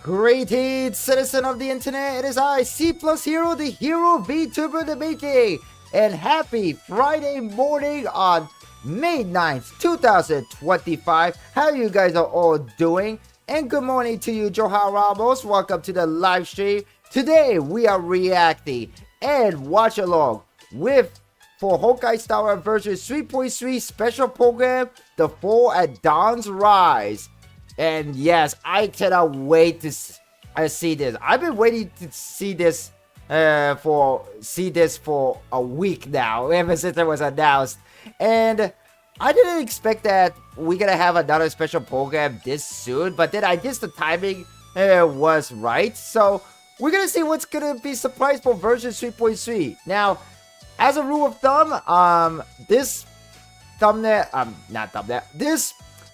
Greetings, citizen of the internet. It is I, C+Hero, the hero Vtuber the making. And happy Friday morning on May 9th, 2025. How you guys are all doing? And good morning to you, Johan Ramos. Welcome to the live stream. Today we are reacting and watch along with for Honkai Star version 3.3 special program, The Fall at Dawn's Rise. And yes, I cannot wait to see this. I've been waiting to see this for a week now, ever since it was announced. And I didn't expect that we're gonna have another special program this soon, but then I guess the timing was right. So we're gonna see what's gonna be surprised for version 3.3. Now, as a rule of thumb, this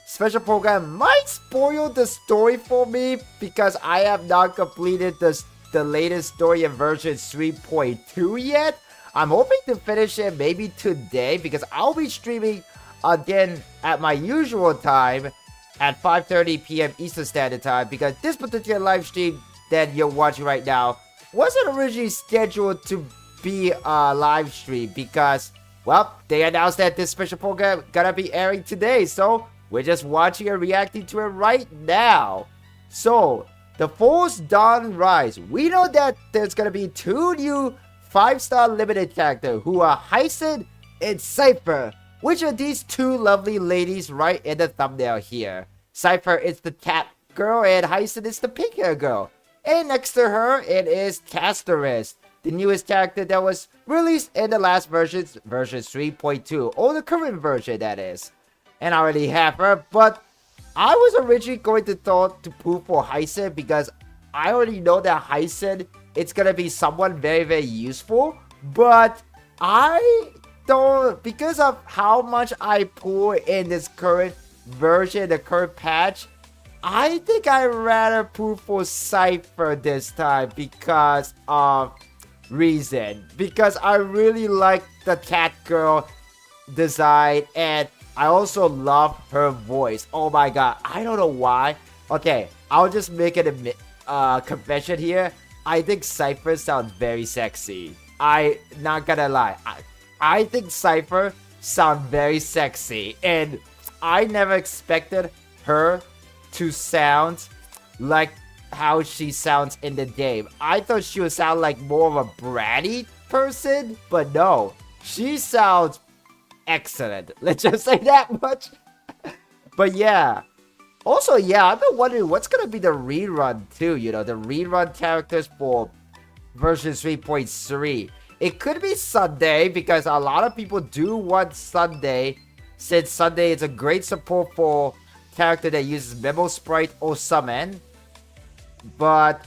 special program might spoil the story for me because I have not completed the latest story in version 3.2 yet. I'm hoping to finish it maybe today because I'll be streaming again at my usual time at 5:30 p.m. Eastern Standard Time, because this particular live stream that you're watching right now wasn't originally scheduled to be a live stream because, well, they announced that this special program gonna be airing today, so we're just watching and reacting to it right now. So, The Fall's Dawn Rise. We know that there's gonna be two new 5-star limited characters who are Hyacin and CIPHER. Which are these two lovely ladies right in the thumbnail here? CIPHER is the cat girl and Hyacin is the pink hair girl. And next to her, it is Casterist, the newest character that was released in the last version 3.2, or the current version that is. And I already have her, but I was originally going to thought to pull for Hyacin because I already know that Hyacin, it's gonna be someone very, very useful. But I don't, because of how much I pull in this current version, the current patch, I think I'd rather pull for CIPHER this time because of reason. Because I really like the cat girl design and I also love her voice. Oh my god, I don't know why. Okay, I'll just make it a confession here. I think CIPHER sounds very sexy. I not gonna lie. I think CIPHER sounds very sexy, and I never expected her to sound like how she sounds in the game. I thought she would sound like more of a bratty person, but no, she sounds excellent. Let's just say that much. But yeah. Also, yeah, I've been wondering what's gonna be the rerun too, you know, the rerun characters for version 3.3. It could be Sunday because a lot of people do want Sunday, since Sunday is a great support for character that uses Memo Sprite or Summon. But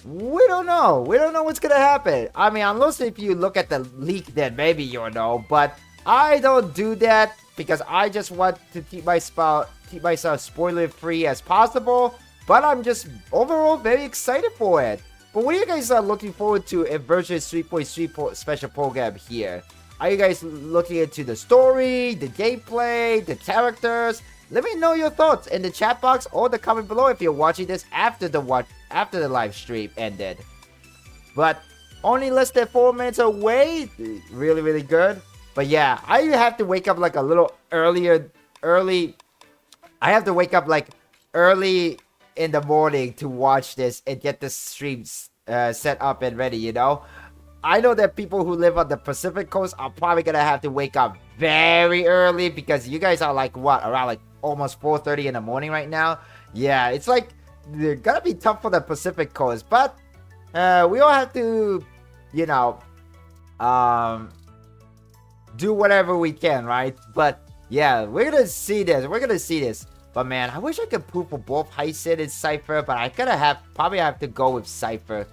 we don't know. We don't know what's gonna happen. I mean, unless if you look at the leak, then maybe you'll know. But I don't do that because I just want to keep myself spoiler free as possible. But I'm just overall very excited for it. But what are you guys looking forward to in version 3.3 special program here? Are you guys looking into the story, the gameplay, the characters? Let me know your thoughts in the chat box or the comment below if you're watching this after the live stream ended. But only less than 4 minutes away. Really, really good. But yeah, I have to wake up like a little early. I have to wake up like early in the morning to watch this and get the streams set up and ready, you know. I know that people who live on the Pacific Coast are probably gonna have to wake up very early because you guys are like what, around like almost 4:30 in the morning right now. Yeah, it's like they're gonna be tough for the Pacific Coast, but we all have to, you know, do whatever we can, right? But yeah, we're gonna see this. But man, I wish I could pull for both Hyacin and CIPHER, but I probably have to go with CIPHER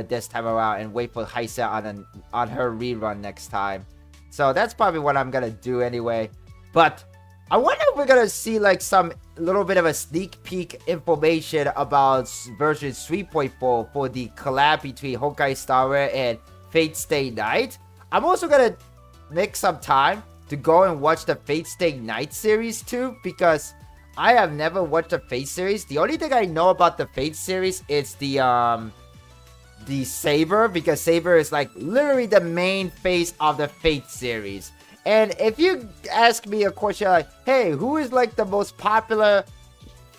this time around and wait for Hyacin on her rerun next time. So that's probably what I'm gonna do anyway. But I wonder if we're gonna see like some little bit of a sneak peek information about version 3.4 for the collab between Honkai Star Rail and Fate Stay Night. I'm also gonna make some time to go and watch the Fate Stay Night series too, because I have never watched the Fate series. The only thing I know about the Fate series is the Saber, because Saber is like literally the main face of the Fate series. And if you ask me a question like, hey, who is like the most popular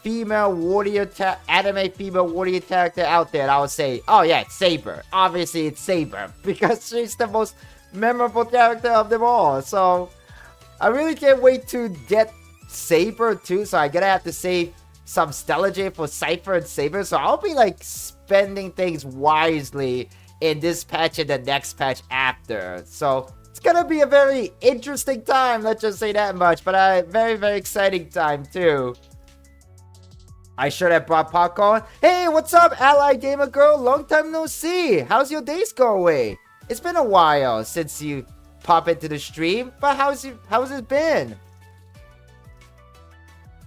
female warrior anime female warrior character out there, I would say, oh yeah, it's Saber. Obviously it's Saber because she's the most memorable character of them all. So I really can't wait to get Saber too. So I'm gonna have to save some Stellar for Cypher and Saber. So I'll be like spending things wisely in this patch and the next patch after. So it's gonna be a very interesting time, let's just say that much. But a very, very exciting time too. I should have brought popcorn. Hey, what's up, Ally Gamer Girl? Long time no see. How's your days going? It's been a while since you pop into the stream, but how's it been?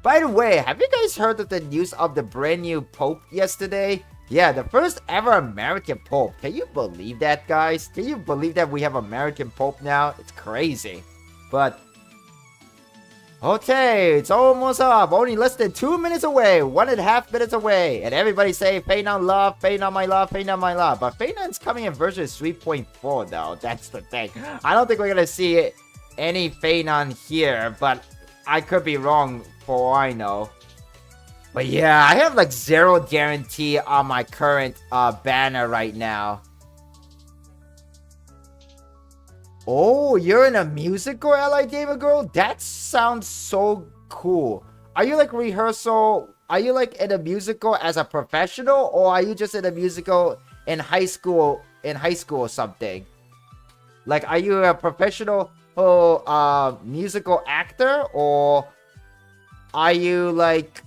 By the way, have you guys heard of the news of the brand new Pope yesterday? Yeah, the first ever American Pope. Can you believe that, guys? Can you believe that we have American Pope now? It's crazy. But okay, it's almost up. Only less than 2 minutes away. 1.5 minutes away. And everybody say, Fate on love, Fate on my love, Fate on my love. But Fate on's coming in version 3.4 though. That's the thing. I don't think we're gonna see any Fate on here, but I could be wrong for all I know. But yeah, I have like 0 guarantee on my current banner right now. Oh, you're in a musical, Ally Gamer Girl? That sounds so cool. Are you like rehearsal? Are you like in a musical as a professional, or are you just in a musical in high school? Or something? Like, are you a professional musical actor, or are you like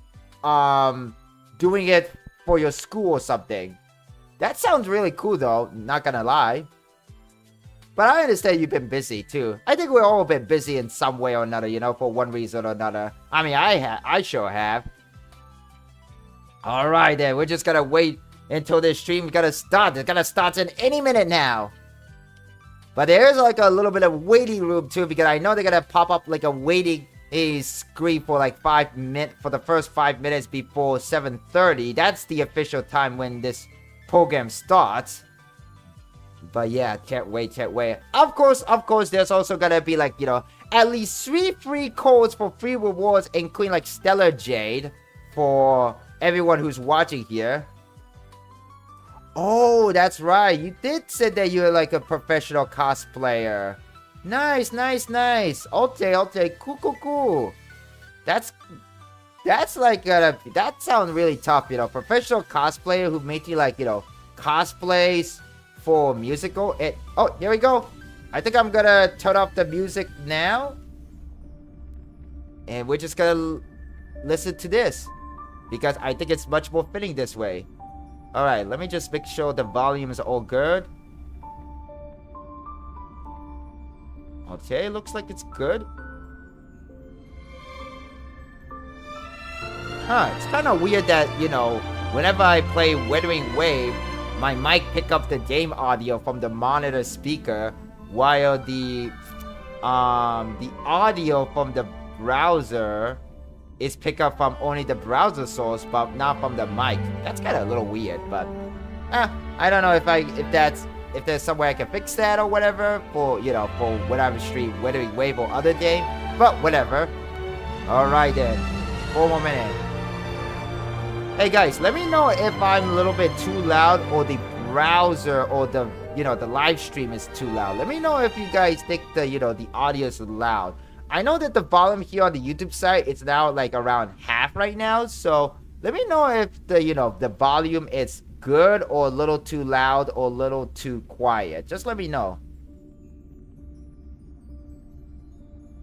doing it for your school or something? That sounds really cool though, not gonna lie. But I understand you've been busy too. I think we've all been busy in some way or another, you know, for one reason or another. I mean, I sure have. Alright then, we're just gonna wait until this stream's gonna start. It's gonna start in any minute now. But there's like a little bit of waiting room too, because I know they're gonna pop up like a waiting screen for like 5 minutes, for the first 5 minutes before 7:30. That's the official time when this program starts. But yeah, can't wait. Of course, there's also gonna be like, you know, at least 3 free codes for free rewards, including like Stellar Jade for everyone who's watching here. Oh, that's right. You did say that you're like a professional cosplayer. Nice. Okay, cool. That's like that sounds really tough, you know. Professional cosplayer who make you like, you know, cosplays for musical. Oh, here we go. I think I'm gonna turn off the music now, and we're just gonna listen to this because I think it's much more fitting this way. Alright, let me just make sure the volume is all good. Okay, looks like it's good. It's kind of weird that, you know, whenever I play Weathering Wave, my mic pick up the game audio from the monitor speaker, while the audio from the browser is pick up from only the browser source, but not from the mic. That's kind of a little weird, but I don't know if there's some way I can fix that or whatever for, you know, for whatever stream, Weathering Wave or other game, but whatever. All right then, 4 more minutes. Hey guys, let me know if I'm a little bit too loud, or the browser or the, you know, the live stream is too loud. Let me know if you guys think the, you know, the audio is loud. I know that the volume here on the YouTube side, it's now like around half right now, so let me know if the, you know, the volume is good or a little too loud or a little too quiet. Just let me know.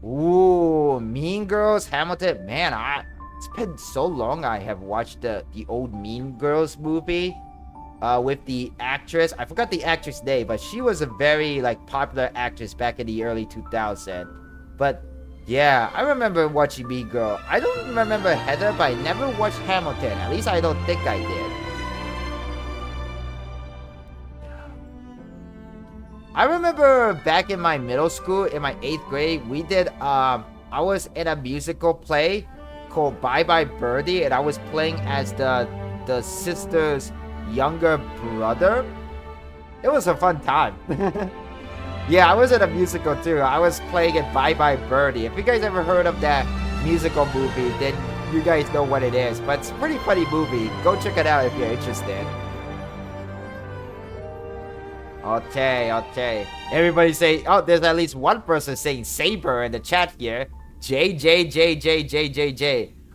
Ooh, Mean Girls, Hamilton. Man, it's been so long I have watched the old Mean Girls movie with the actress. I forgot the actress name, but she was a very like popular actress back in the early 2000s. But yeah, I remember watching Mean Girl. I don't remember Heather, but I never watched Hamilton. At least I don't think I did. I remember back in my middle school, in my 8th grade, we did, I was in a musical play called Bye Bye Birdie, and I was playing as the sister's younger brother. It was a fun time. Yeah, I was in a musical too. I was playing in Bye Bye Birdie. If you guys ever heard of that musical movie, then you guys know what it is. But it's a pretty funny movie. Go check it out if you're interested. Okay. Everybody say, oh, there's at least one person saying Saber in the chat here. J.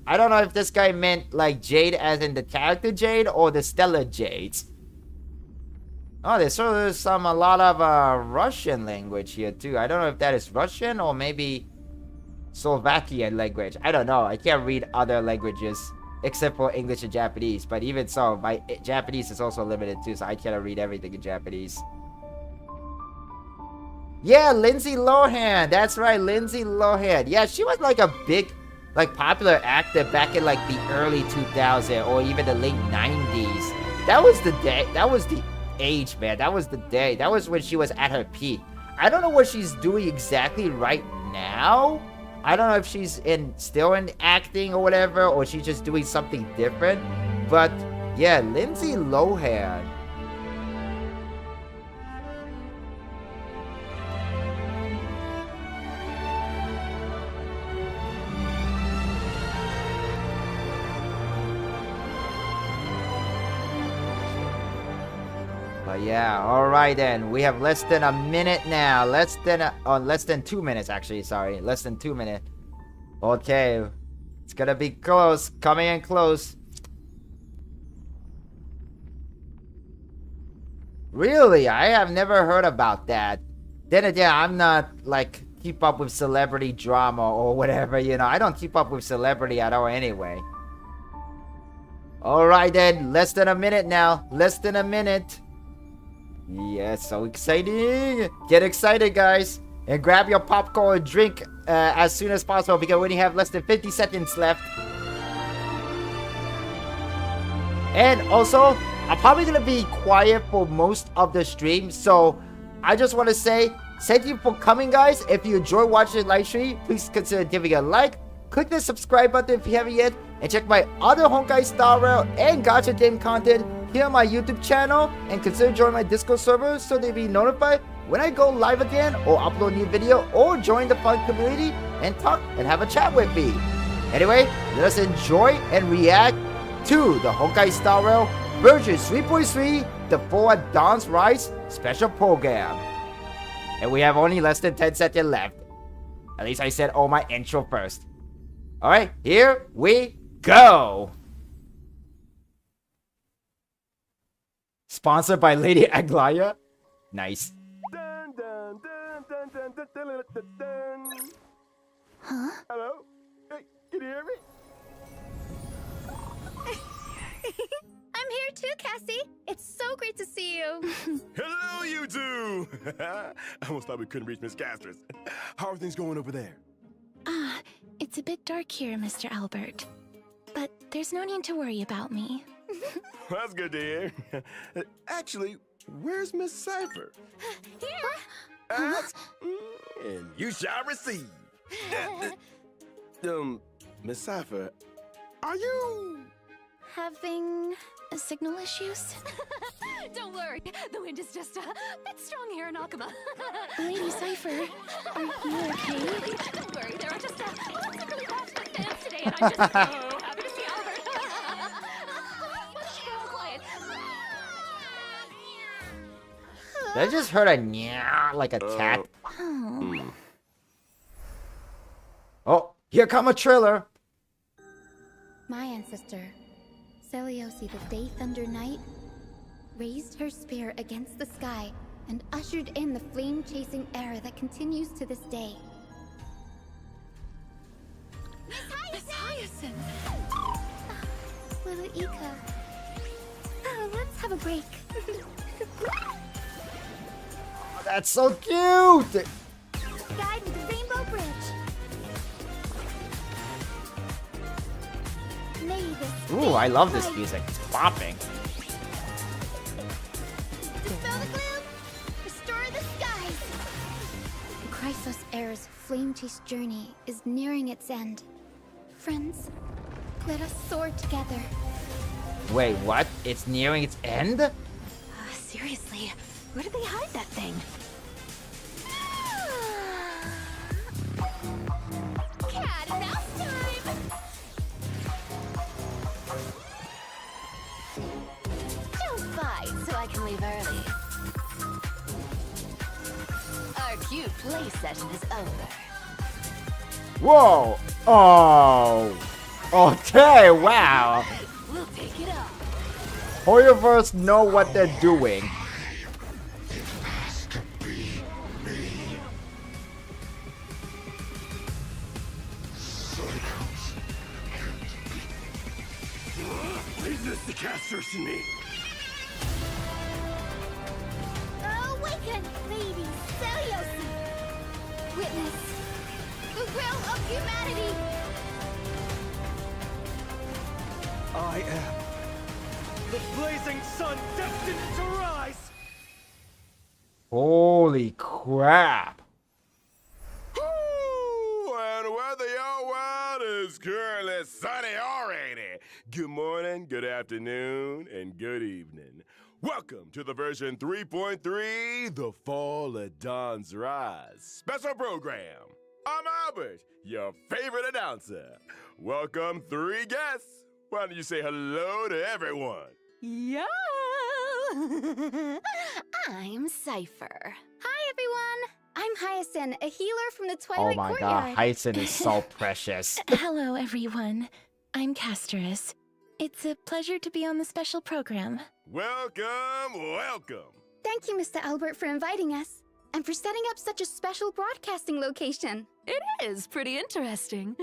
I don't know if this guy meant like Jade as in the character Jade or the stellar Jades. Oh, there's a lot of Russian language here too. I don't know if that is Russian or maybe Slovakian language. I don't know. I can't read other languages except for English and Japanese. But even so, my Japanese is also limited too, so I cannot read everything in Japanese. Yeah, Lindsay Lohan. That's right, Lindsay Lohan. Yeah, she was like a big, like popular actor back in like the early 2000s or even the late 90s. That was the day. That was the age, man. That was the day. That was when she was at her peak. I don't know what she's doing exactly right now. I don't know if she's still in acting or whatever, or she's just doing something different. But yeah, Lindsay Lohan. But yeah, alright then. We have less than a minute now. Less than 2 minutes actually, sorry. Less than 2 minutes. Okay. It's gonna be close. Coming in close. Really? I have never heard about that. Then again, I'm not like keep up with celebrity drama or whatever, you know. I don't keep up with celebrity at all anyway. Alright then. Less than a minute now. Less than a minute. Yes, so exciting! Get excited, guys! And grab your popcorn and drink as soon as possible because we only have less than 50 seconds left. And also, I'm probably going to be quiet for most of the stream, so I just want to say thank you for coming, guys. If you enjoy watching the live stream, please consider giving a like. Click the subscribe button if you haven't yet, and check my other Honkai Star Rail and Gacha game content here on my YouTube channel, and consider joining my Discord server so they'll be notified when I go live again or upload a new video, or join the fun community and talk and have a chat with me. Anyway, let us enjoy and react to the Honkai Star Rail version 3.3, the 4 Dawn's Rise special program. And we have only less than 10 seconds left. At least I said all my intro first. Alright, here we go! Sponsored by Lady Aglaya? Nice. Huh? Hello? Hey, can you hear me? I'm here too, Cassie. It's so great to see you. Hello, you two! I almost thought we couldn't reach Miss Casters. How are things going over there? It's a bit dark here, Mr. Albert. But there's no need to worry about me. That's good to hear. Actually, where's Miss CIPHER? Here! Ask, and you shall receive. Miss CIPHER, are you... Having signal issues? Don't worry, the wind is just a bit strong here in Akuma. Lady CIPHER, are you okay? Don't worry, there are just lots of really passionate fans today, and I'm just so happy to see Albert. Let's go quiet. Did I just heard a nya like a cat? Oh. Oh, here come a trailer. My ancestor, Seliosi the Day Thunder Knight, raised her spear against the sky and ushered in the flame-chasing era that continues to this day. Miss Hyacinth! Little Ika. Let's have a break. That's so cute! Guide me to Rainbow Bridge. May this Ooh, I love this music. It's bopping. Dispel the gloom! Restore the skies! The Chrysos Heir's flame-chased journey is nearing its end. friends. Let us soar together. Wait, what? It's nearing its end? Seriously, where did they hide that thing? Cat and mouse time! Don't fight so I can leave early. Our cute play session is over. Whoa! Oh! Okay, wow! We'll take it up. Hoyoverse know what they're doing. Resist the casters in me. Awaken, Lady Celiosi! Witness the realm of humanity! I am the blazing sun destined to rise! Holy crap! Ooh, and weather your world is currently sunny or rainy. Good morning, good afternoon, and good evening. Welcome to the version 3.3, The Fall of Dawn's Rise special program. I'm Albert, your favorite announcer. Welcome 3 guests. Why don't you say hello to everyone? Yo! I'm CIPHER. Hi, everyone! I'm Hyacinth, a healer from the Oh Twilight my Courtyard. god, Hyacinth is so precious. Hello, everyone. I'm Casterus. It's a pleasure to be on the special program. Welcome, welcome. Thank you, Mr. Albert, for inviting us, and for setting up such a special broadcasting location. It is pretty interesting.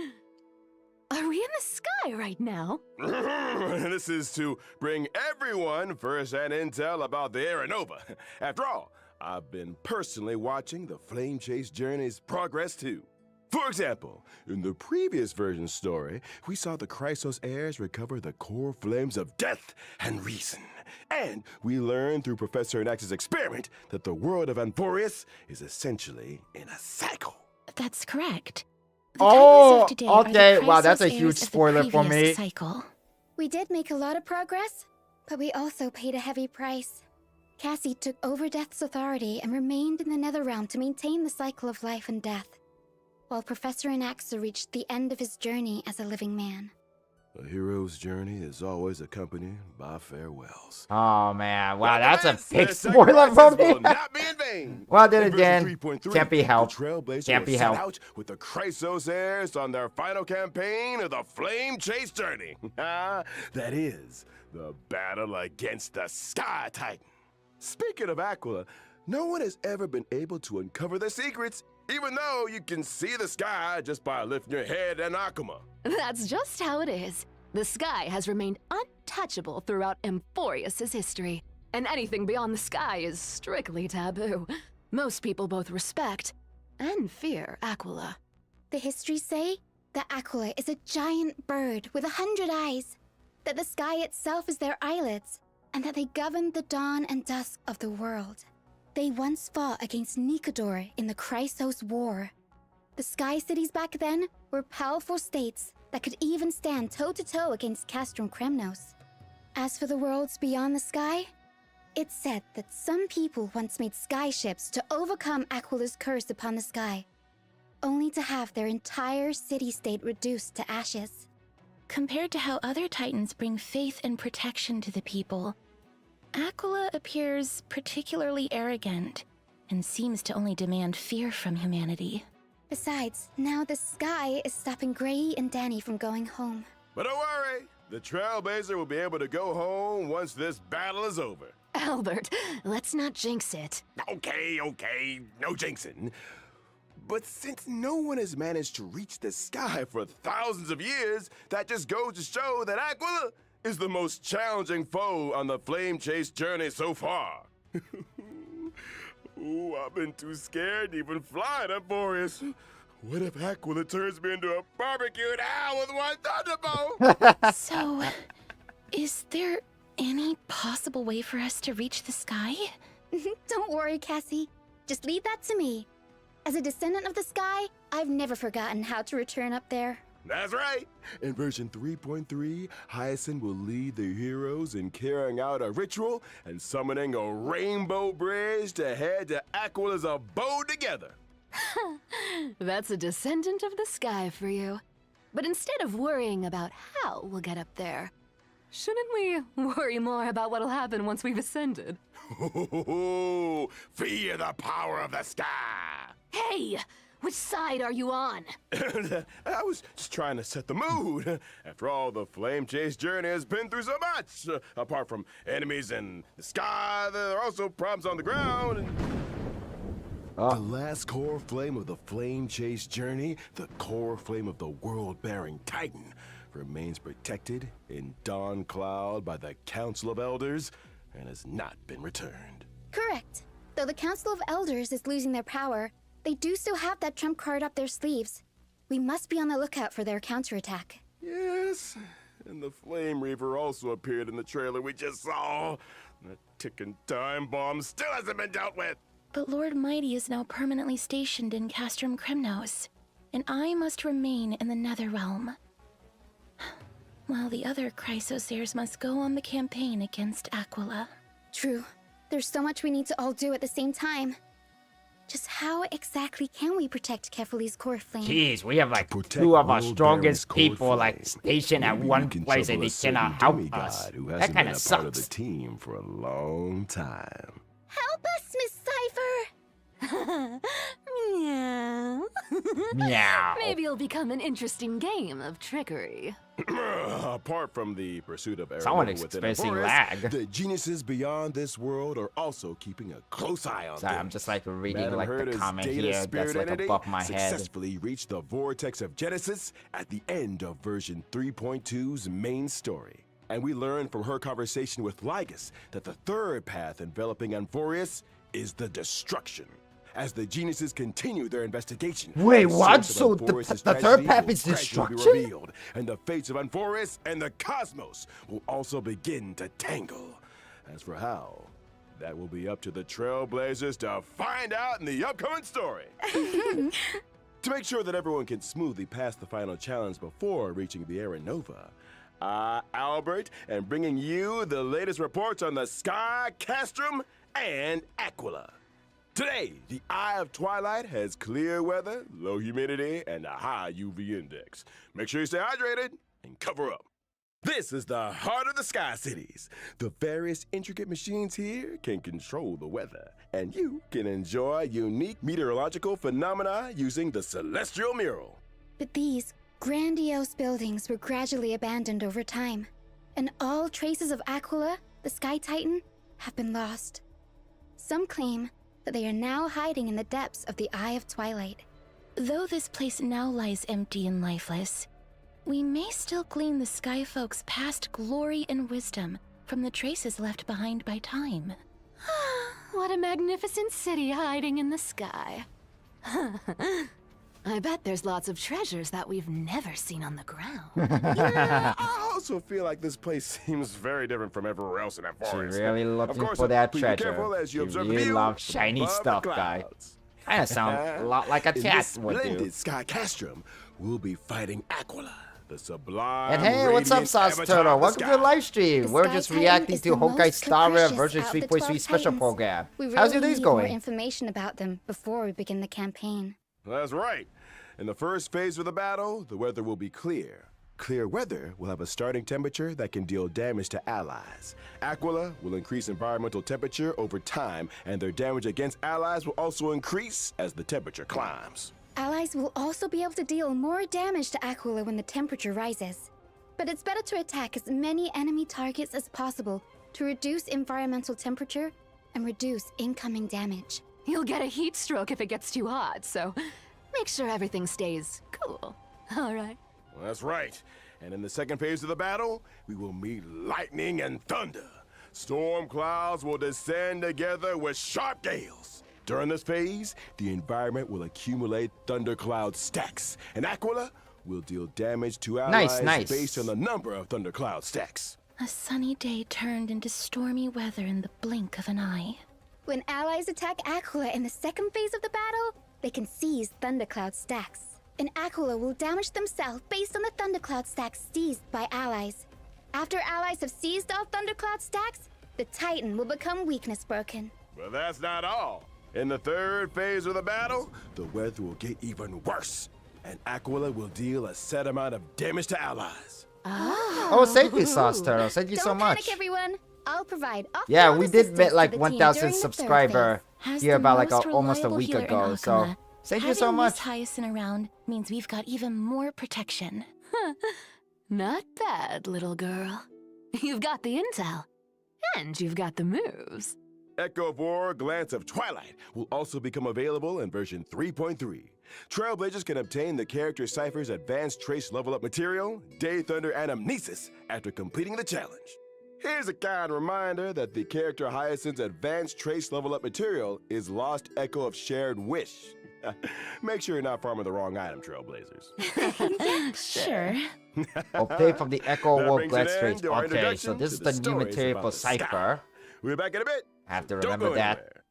Are we in the sky right now? This is to bring everyone first-hand intel about the Aeronova. After all, I've been personally watching the Flame Chase Journey's progress too. For example, in the previous version story, we saw the Chrysos heirs recover the core flames of death and reason. And we learned through Professor Nax's experiment that the world of Anthorius is essentially in a cycle. That's correct. The Oh, Titans of today are the okay. Wow, that's a Chrysos huge heirs of the spoiler for previous me. Cycle. We did make a lot of progress, but we also paid a heavy price. Cassie took over Death's authority and remained in the Netherrealm to maintain the cycle of life and death, while Professor Anaxa reached the end of his journey as a living man. A hero's journey is always accompanied by farewells. Oh man, wow, that's a Nonetheless, big their spoiler for sacrifices me. will not be in vain. Well, then In version again, 3.3, can't be helped. The Trailblazers Can't be will set helped. out with the Chrysos heirs on their final campaign of the Flame Chase Journey. That is, the battle against the Sky Titan. Speaking of Aquila, no one has ever been able to uncover their secrets, even though you can see the sky just by lifting your head and Akuma. That's just how it is. The sky has remained untouchable throughout Amphorius' history, and anything beyond the sky is strictly taboo. Most people both respect and fear Aquila. The histories say that Aquila is a giant bird with 100 eyes, that the sky itself is their eyelids, and that they govern the dawn and dusk of the world. They once fought against Nikodor in the Chrysos War. The Sky Cities back then were powerful states that could even stand toe-to-toe against Castrum Kremnos. As for the worlds beyond the sky, it's said that some people once made skyships to overcome Aquila's curse upon the sky, only to have their entire city-state reduced to ashes. Compared to how other Titans bring faith and protection to the people, Aquila appears particularly arrogant and seems to only demand fear from humanity. Besides, now the sky is stopping Gray and Danny from going home. But don't worry, the Trailblazer will be able to go home once this battle is over. Albert, let's not jinx it. Okay, no jinxing. But since no one has managed to reach the sky for thousands of years, that just goes to show that Aquila is the most challenging foe on the Flame Chase journey so far. Ooh, I've been too scared to even fly to Boreas. What if Aquila turns me into a barbecued owl with one thunderbolt? So, is there any possible way for us to reach the sky? Don't worry, Cassie. Just leave that to me. As a descendant of the sky, I've never forgotten how to return up there. That's right. In version 3.3, Hyacinth will lead the heroes in carrying out a ritual and summoning a rainbow bridge to head to Aquala's abode together. That's a descendant of the sky for you. But instead of worrying about how we'll get up there, shouldn't we worry more about what'll happen once we've ascended? Fear the power of the sky! Hey! Which side are you on? I was just trying to set the mood. After all, the Flame Chase journey has been through so much. Apart from enemies in the sky, there are also problems on the ground. The last core flame of the Flame Chase journey, the core flame of the world-bearing Titan, remains protected in Dawn Cloud by the Council of Elders and has not been returned. Correct. Though the Council of Elders is losing their power, they do still have that trump card up their sleeves. We must be on the lookout for their counterattack. Yes, and the Flame Reaver also appeared in the trailer we just saw. That ticking time bomb still hasn't been dealt with. But Lord Mighty is now permanently stationed in Castrum Kremnos, and I must remain in the Netherrealm. While the other Chrysosairs must go on the campaign against Aquila. True. There's so much we need to all do at the same time. Just how exactly can we protect Kefali's core flame? Jeez, we have like Protect two of our World strongest Baron's people core like flame. stationed at Maybe one we can place and trouble they a certain cannot help demigod us. who That hasn't kind been of a part of the sucks. team for a long time. Help us, Miss CIPHER! Meow. Meow. Maybe it'll become an interesting game of trickery. Apart from the pursuit of Someone Aranova within experiencing Emporis, lag. the geniuses beyond this world are also keeping a close eye on Sorry, things. I'm just like reading Madam like the Herta's comment data here that's spirit like entity above my head. successfully reached the vortex of Genesis at the end of version 3.2's main story. And we learned from her conversation with Lygus that the third path enveloping Amphorius is the destruction. As the geniuses continue their investigation, Wait, the what? source of So the Amphorius' third tragedy path will is gradually be destruction? revealed, and the fates of Amphorius and the cosmos will also begin to tangle. As for how, that will be up to the Trailblazers to find out in the upcoming story. To make sure that everyone can smoothly pass the final challenge before reaching the Aranova, Albert, and bringing you the latest reports on the Sky, Castrum, and Aquila. Today, the Eye of Twilight has clear weather, low humidity, and a high UV index. Make sure you stay hydrated and cover up. This is the heart of the Sky Cities. The various intricate machines here can control the weather, and you can enjoy unique meteorological phenomena using the Celestial Mural. But these grandiose buildings were gradually abandoned over time, and all traces of Aquila, the Sky Titan, have been lost. Some claim that they are now hiding in the depths of the Eye of Twilight. Though this place now lies empty and lifeless, we may still glean the Sky Folk's past glory and wisdom from the traces left behind by time. What a magnificent city hiding in the sky. I bet there's lots of treasures that we've never seen on the ground. Yeah, I also feel like this place seems very different from everywhere else in that She forest. really Of looking course, for that please be treasure. careful as you She observe the really view loves from shiny above the stuff, guy. clouds. Kind of sound a lot like a In cat this would do. splendid Sky Castrum, we'll be fighting Aquila, the sublime. And hey, what's up, radiant Sauce avatar Turtle? of the Welcome to the sky. live stream. The We're Sky just Titan reacting is to the Honkai most Star Rail capricious version out of the 3.3 12 special Titans. program. We really How's your days need more going? information about them before we begin the campaign. That's right. In the first phase of the battle, the weather will be clear. Clear weather will have a starting temperature that can deal damage to allies. Aquila will increase environmental temperature over time, and their damage against allies will also increase as the temperature climbs. Allies will also be able to deal more damage to Aquila when the temperature rises. But it's better to attack as many enemy targets as possible to reduce environmental temperature and reduce incoming damage. You'll get a heat stroke if it gets too hot, so make sure everything stays cool. All right. Well, that's right. And in the second phase of the battle, we will meet lightning and thunder. Storm clouds will descend together with sharp gales. During this phase, the environment will accumulate thundercloud stacks, and Aquila will deal damage to allies Nice. based on the number of thundercloud stacks. A sunny day turned into stormy weather in the blink of an eye. When allies attack Aquila in the second phase of the battle, they can seize thundercloud stacks. and Aquila will damage themselves based on the Thundercloud stacks seized by allies. After allies have seized all Thundercloud stacks, the Titan will become weakness broken. But that's not all. In the third phase of the battle, the weather will get even worse, and Aquila will deal a set amount of damage to allies. Oh, thank you, Sauce Turtle. Thank you so Don't much. panic, everyone. I'll provide Yeah, off-field we did assistance met to like the team 1,000 during the third subscriber phase. As here the about like most almost a reliable week healer in ago. So Akuma, thank you so having much. Miss Hyacinth around means we've got even more protection. Not bad, little girl. You've got the intel, and you've got the moves. Echo of War, Glance of Twilight will also become available in version 3.3. Trailblazers can obtain the character Cypher's advanced trace level up material, Day Thunder and Amnesis, after completing the challenge. Here's a kind reminder that the character Hyacinth's advanced trace level up material is Lost Echo of Shared Wish. Make sure you're not farming the wrong item, Trailblazers. Sure. Okay, from the Echo That War brings an Blast end Trace. to our Okay, so introduction this to is the the new stories material for about the sky. Cypher. We'll be back in a bit. I have to Don't remember go that. anywhere.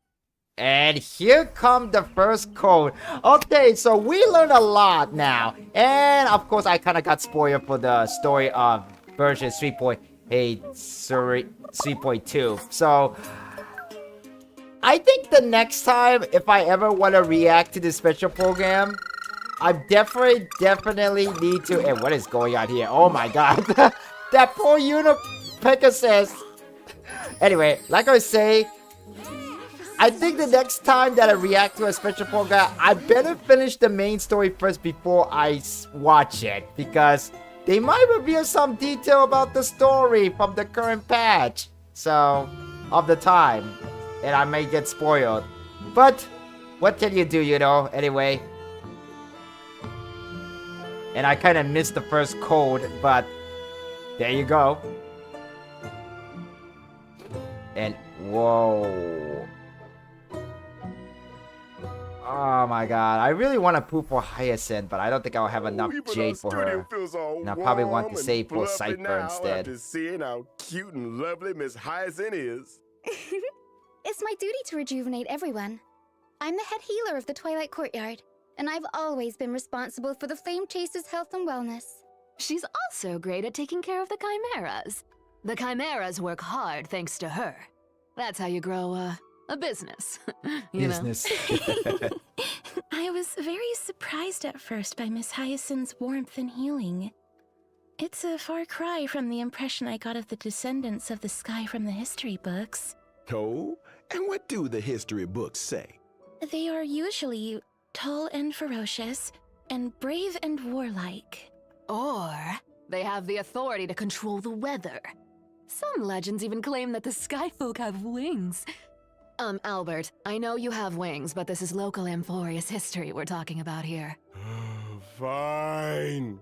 And here come the first code. Okay, so we learned a lot now. And of course, I kind of got spoiled for the story of version 3.8, sorry, 3.2. So I think the next time, if I ever want to react to this special program, I definitely need to. And what is going on here? Oh my god. That poor Pegasus. Anyway, like I was saying, I think the next time that I react to a special program, I better finish the main story first before I watch it. Because they might reveal some detail about the story from the current patch. So, of the time. And I may get spoiled. But, what can you do, you know? Anyway. And I kind of missed the first code, but there you go. And, whoa. Oh my god, I really want to poop for Hyacinth, but I don't think I'll have enough jade for her. And I probably want to save for Cypher instead. After seeing how cute and lovely Miss Hyacinth is. It's my duty to rejuvenate everyone. I'm the head healer of the Twilight Courtyard, and I've always been responsible for the Flame Chaser's health and wellness. She's also great at taking care of the chimeras. The chimeras work hard thanks to her. That's how you grow a business. you know? I was very surprised at first by Miss Hyacinth's warmth and healing. It's a far cry from the impression I got of the descendants of the sky from the history books. Oh? And what do the history books say? They are usually tall and ferocious, and brave and warlike. Or they have the authority to control the weather. Some legends even claim that the sky folk have wings. Albert, I know you have wings, but this is local Amphorius history we're talking about here. Fine.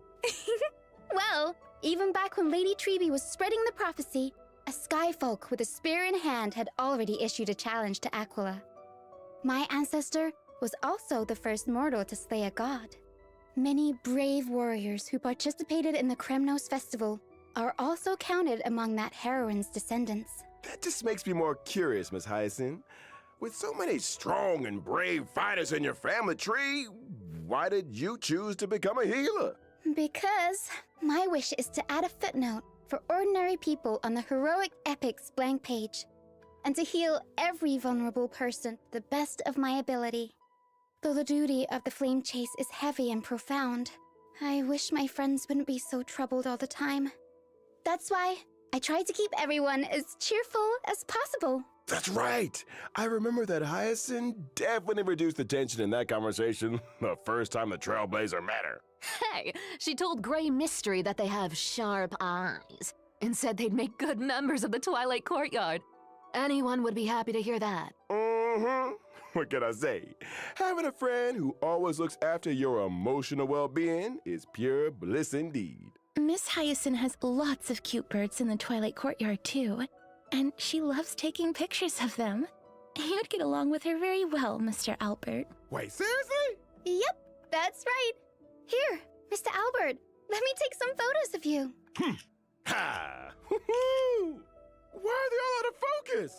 Well, even back when Lady Treby was spreading the prophecy, a skyfolk with a spear in hand had already issued a challenge to Aquila. My ancestor was also the first mortal to slay a god. Many brave warriors who participated in the Kremnos festival are also counted among that heroine's descendants. That just makes me more curious, Miss Hyacinth. With so many strong and brave fighters in your family tree, why did you choose to become a healer? Because my wish is to add a footnote for ordinary people on the heroic epics blank page, and to heal every vulnerable person to the best of my ability. Though the duty of the flame chase is heavy and profound, I wish my friends wouldn't be so troubled all the time. That's why I try to keep everyone as cheerful as possible. That's right. I remember that Hyacinth definitely reduced the tension in that conversation the first time the Trailblazer met her. Hey, she told Grey Mystery that they have sharp eyes, and said they'd make good members of the Twilight Courtyard. Anyone would be happy to hear that. Mm-hmm. What can I say? Having a friend who always looks after your emotional well-being is pure bliss indeed. Miss Hyacinth has lots of cute birds in the Twilight Courtyard, too. And she loves taking pictures of them. You'd get along with her very well, Mr. Albert. Wait, seriously? Yep, that's right. Here, Mr. Albert, let me take some photos of you. Ha! Woohoo! Why are they all out of focus?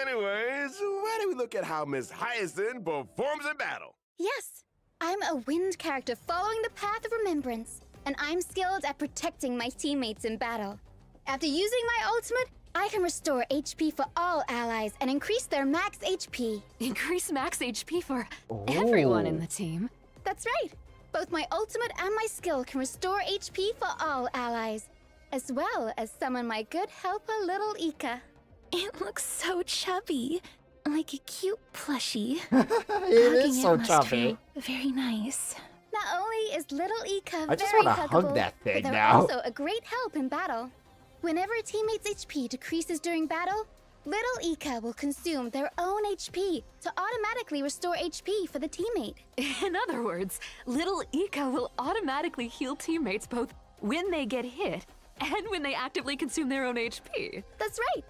Anyways, why don't we look at how Miss Hyacinth performs in battle? Yes, I'm a wind character following the path of remembrance, and I'm skilled at protecting my teammates in battle. After using my ultimate, I can restore HP for all allies and increase their max HP. Increase max HP for everyone in Ooh. the team. That's right. Both my ultimate and my skill can restore HP for all allies, as well as summon my good helper, little Ika. It looks so chubby, like a cute plushie. It Hugging is so must chubby. feel very nice. Not only is little Ika I just very wanna hug huggable, that thing but they're now. also a great help in battle. Whenever a teammate's HP decreases during battle, little Ika will consume their own HP to automatically restore HP for the teammate. In other words, little Ika will automatically heal teammates both when they get hit and when they actively consume their own HP. That's right.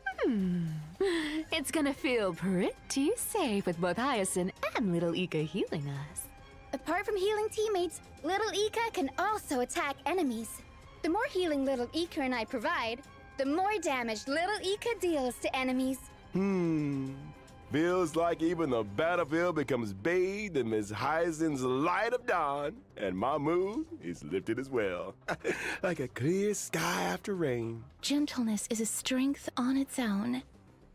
It's gonna feel pretty safe with both Hyacinth and little Ika healing us. Apart from healing teammates, little Ika can also attack enemies. The more healing little Ika and I provide, the more damage little Ika deals to enemies. Feels like even the battlefield becomes bathed in Miss Hyacinth's light of dawn, and my mood is lifted as well. Like a clear sky after rain. Gentleness is a strength on its own.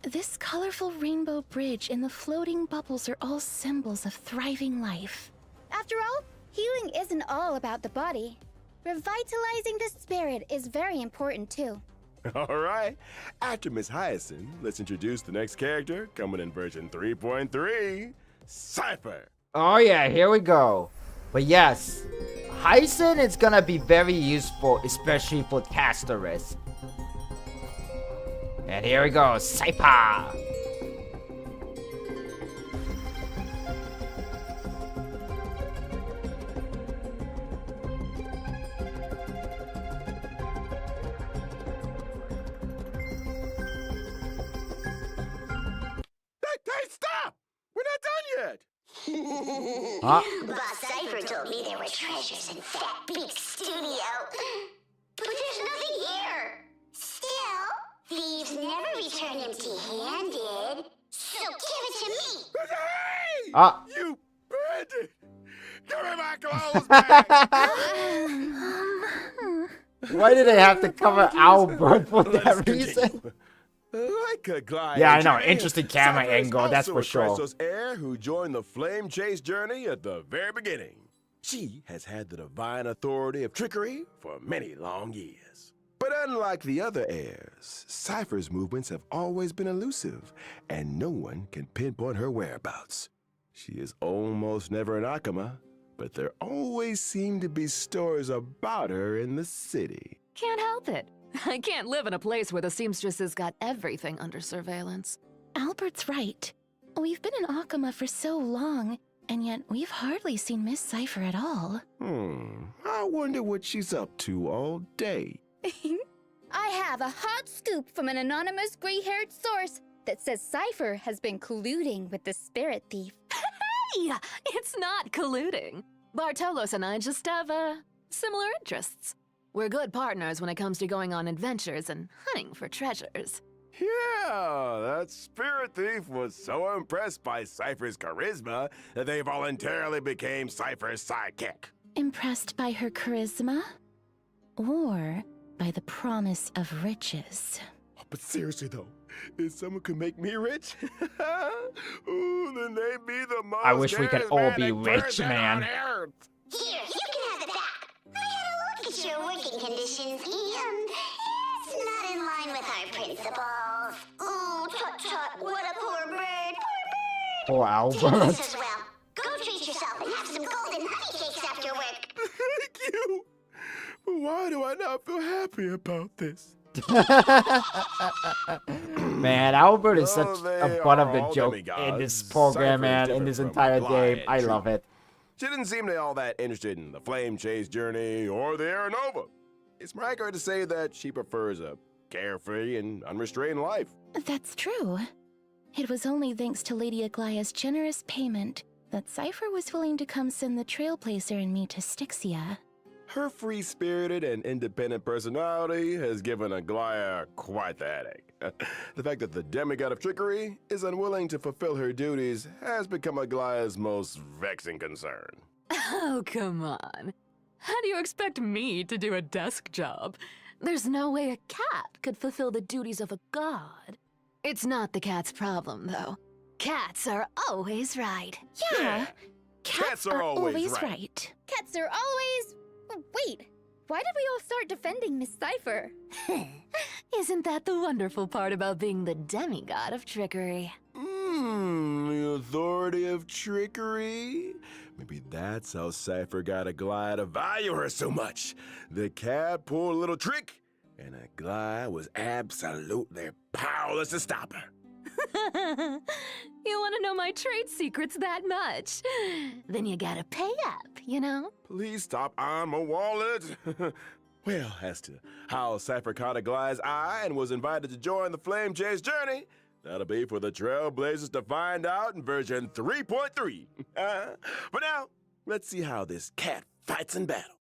This colorful rainbow bridge and the floating bubbles are all symbols of thriving life. After all, healing isn't all about the body. Revitalizing the spirit is very important too. All right, after Miss Hyacinth, let's introduce the next character coming in version 3.3, CIPHER. Oh yeah, here we go. But yes, Hyacinth is gonna be very useful, especially for casters. And here we go, CIPHER. Hey, stop! We're not done yet! Huh? Boss Cypher told me there were treasures in that big studio. But there's nothing here. Still, thieves never return empty-handed. So give it to me. Ah. You bandit! Give me my clothes back! Why did they have to cover Albert for that reason? Like a glide. Yeah, I know. journey, Interesting camera Cypher is angle, that's also for sure. a Christos heir who joined the flame chase journey at the very beginning. She has had the divine authority of trickery for many long years. But unlike the other heirs, Cypher's movements have always been elusive, and no one can pinpoint her whereabouts. She is almost never an Akama, but there always seem to be stories about her in the city. Can't help it. I can't live in a place where the seamstress has got everything under surveillance. Albert's right. We've been in Akama for so long, and yet we've hardly seen Miss Cypher at all. I wonder what she's up to all day. I have a hot scoop from an anonymous gray-haired source that says Cypher has been colluding with the spirit thief. Hey! It's not colluding. Bartolos and I just have, similar interests. We're good partners when it comes to going on adventures and hunting for treasures. Yeah, that spirit thief was so impressed by Cypher's charisma that they voluntarily became Cypher's sidekick. Impressed by her charisma? Or by the promise of riches? But seriously though, if someone could make me rich, ooh, then they'd be the most I wish we could all be charismatic rich, person man. on earth. Here, you can have it back. I had a look at your working conditions, and it's not in line with our principles. Oh, tut-tut, what a poor bird. Poor Take Albert. this as well. Go treat yourself and have some golden honey cakes after work. Thank you. But why do I not feel happy about this? Man, Albert is such Well, a they butt of are the all joke in demigods. this program, Cypher is man, in different this from entire Bly game. and I Truth. love it. She didn't seem to be all that interested in the flame chase journey or the Aeronova. It's more accurate to say that she prefers a carefree and unrestrained life. That's true. It was only thanks to Lady Aglaya's generous payment that Cypher was willing to come send the Trailblazer and me to Styxia. Her free-spirited and independent personality has given Aglaya quite the headache. The fact that the demigod of trickery is unwilling to fulfill her duties has become Aglaya's most vexing concern. Oh, come on. How do you expect me to do a desk job? There's no way a cat could fulfill the duties of a god. It's not the cat's problem, though. Cats are always right. Yeah, cats are always right. Cats are always... Wait, why did we all start defending Miss Cypher? Isn't that the wonderful part about being the demigod of trickery? The authority of trickery? Maybe that's how Cypher got Aglaia to value her so much. The cat pulled a little trick, and Aglaia was absolutely powerless to stop her. You want to know my trade secrets that much? Then you gotta pay up, you know? Please stop on my wallet. Well, as to how Cypher caught Aglaia's eye and was invited to join the Flame Chase journey, that'll be for the Trailblazers to find out in version 3.3. For now, let's see how this cat fights in battle.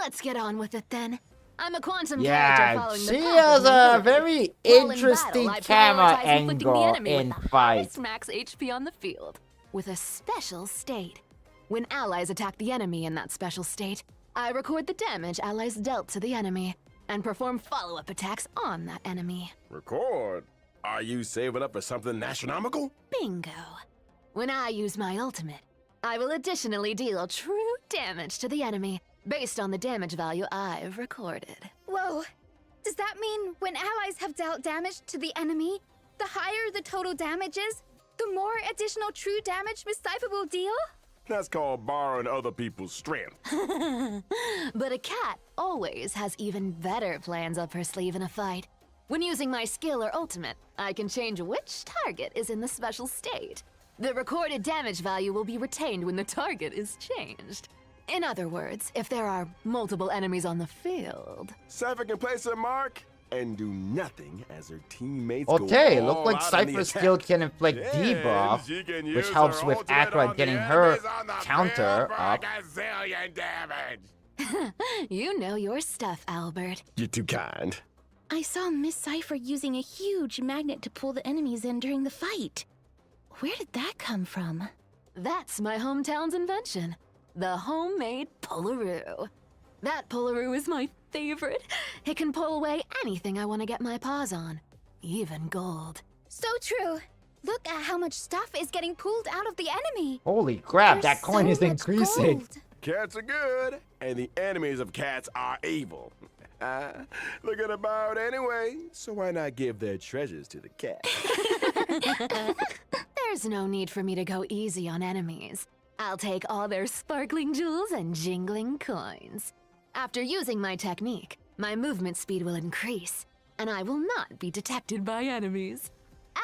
Let's get on with it then. I'm a quantum character Yeah, following the she path has of a liberty. very While in interesting battle, I camera prioritize inflicting the angle enemy in with the fight. highest max HP on the field, with a special state. When allies attack the enemy in that special state, I record the damage allies dealt to the enemy, and perform follow-up attacks on that enemy. Record? Are you saving up for something astronomical? Bingo. When I use my ultimate, I will additionally deal true damage to the enemy, based on the damage value I've recorded. Whoa, does that mean when allies have dealt damage to the enemy, the higher the total damage is, the more additional true damage Miss Cypher will deal? That's called borrowing other people's strength. But a cat always has even better plans up her sleeve in a fight. When using my skill or ultimate, I can change which target is in the special state. The recorded damage value will be retained when the target is changed. In other words, if there are multiple enemies on the field. Cypher can place her mark and do nothing as her teammates Okay, go look all like out on the Cypher attack. still can inflict And debuff, she can which use helps her with ultimate Aqua on getting the her enemies on the counter field for up. a gazillion damage. You know your stuff, Albert. You're too kind. I saw Miss Cypher using a huge magnet to pull the enemies in during the fight. Where did that come from? That's my hometown's invention. The homemade Polaroo. That Polaroo is my favorite. It can pull away anything I want to get my paws on. Even gold. So true. Look at how much stuff is getting pulled out of the enemy. Holy crap, There's that coin so is much increasing. gold. Cats are good, and the enemies of cats are evil. Looking about anyway, so why not give their treasures to the cat? There's no need for me to go easy on enemies. I'll take all their sparkling jewels and jingling coins. After using my technique, my movement speed will increase, and I will not be detected by enemies.